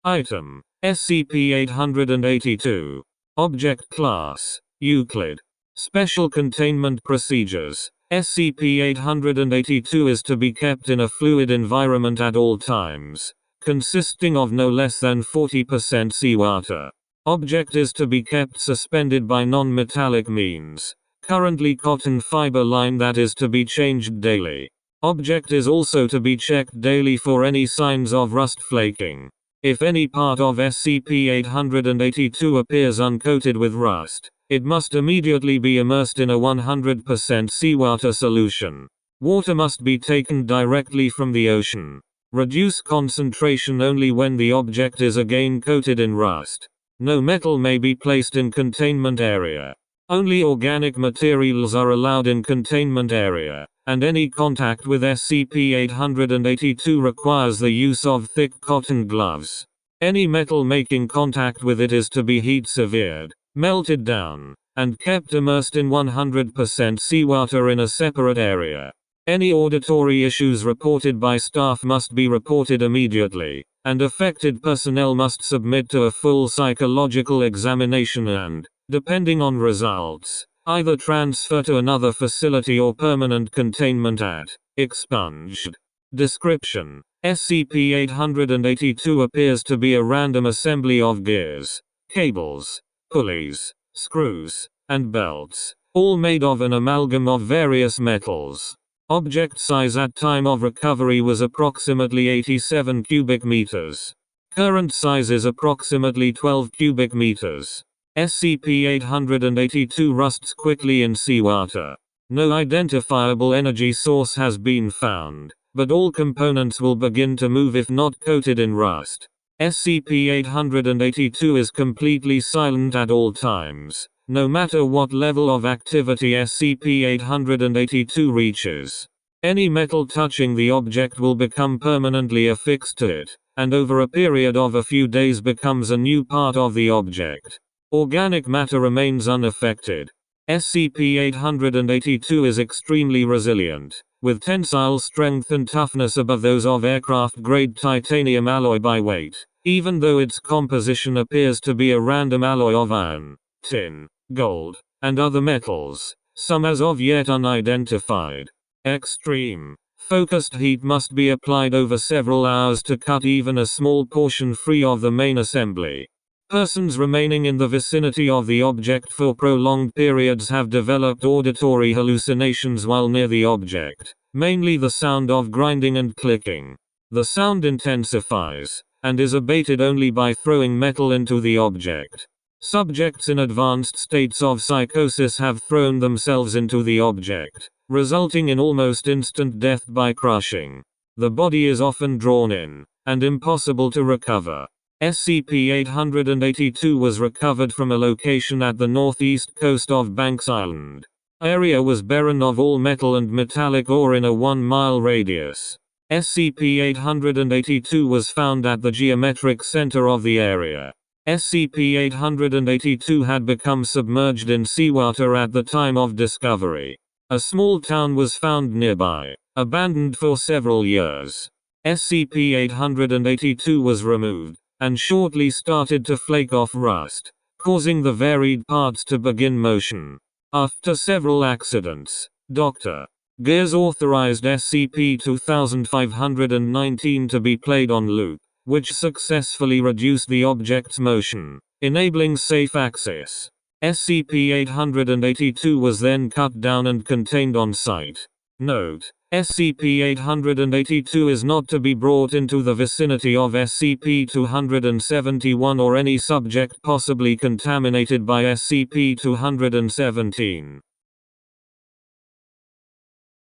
Item: SCP-882. Object Class: Euclid. Special Containment Procedures: SCP-882 is to be kept in a fluid environment at all times, consisting of no less than 40% seawater. Object is to be kept suspended by non-metallic means, currently cotton fiber line that is to be changed daily. Object is also to be checked daily for any signs of rust flaking. If any part of SCP-882 appears uncoated with rust, it must immediately be immersed in a 100% seawater solution. Water must be taken directly from the ocean. Reduce concentration only when the object is again coated in rust. No metal may be placed in containment area. Only organic materials are allowed in containment area, and any contact with SCP-882 requires the use of thick cotton gloves. Any metal making contact with it is to be heat severed, melted down, and kept immersed in 100% seawater in a separate area. Any auditory issues reported by staff must be reported immediately, and affected personnel must submit to a full psychological examination and, depending on results, either transfer to another facility or permanent containment at expunged. Description: SCP-882 appears to be a random assembly of gears, cables, pulleys, screws, and belts, all made of an amalgam of various metals. Object size at time of recovery was approximately 87 cubic meters. Current size is approximately 12 cubic meters. SCP-882 rusts quickly in seawater. No identifiable energy source has been found, but all components will begin to move if not coated in rust. SCP-882 is completely silent at all times, no matter what level of activity SCP-882 reaches. Any metal touching the object will become permanently affixed to it, and over a period of a few days becomes a new part of the object. Organic matter remains unaffected. SCP-882 is extremely resilient, with tensile strength and toughness above those of aircraft-grade titanium alloy by weight, even though its composition appears to be a random alloy of iron, tin, gold, and other metals, some as of yet unidentified. Extreme, focused heat must be applied over several hours to cut even a small portion free of the main assembly. Persons remaining in the vicinity of the object for prolonged periods have developed auditory hallucinations while near the object, mainly the sound of grinding and clicking. The sound intensifies, and is abated only by throwing metal into the object. Subjects in advanced states of psychosis have thrown themselves into the object, resulting in almost instant death by crushing. The body is often drawn in, and impossible to recover. SCP-882 was recovered from a location at the northeast coast of Banks Island. Area was barren of all metal and metallic ore in a 1-mile radius. SCP-882 was found at the geometric center of the area. SCP-882 had become submerged in seawater at the time of discovery. A small town was found nearby, abandoned for several years. SCP-882 was removed, and shortly started to flake off rust, causing the varied parts to begin motion. After several accidents, Dr. Gears authorized SCP-2519 to be played on loop, which successfully reduced the object's motion, enabling safe access. SCP-882 was then cut down and contained on site. Note: SCP-882 is not to be brought into the vicinity of SCP-271 or any subject possibly contaminated by SCP-217.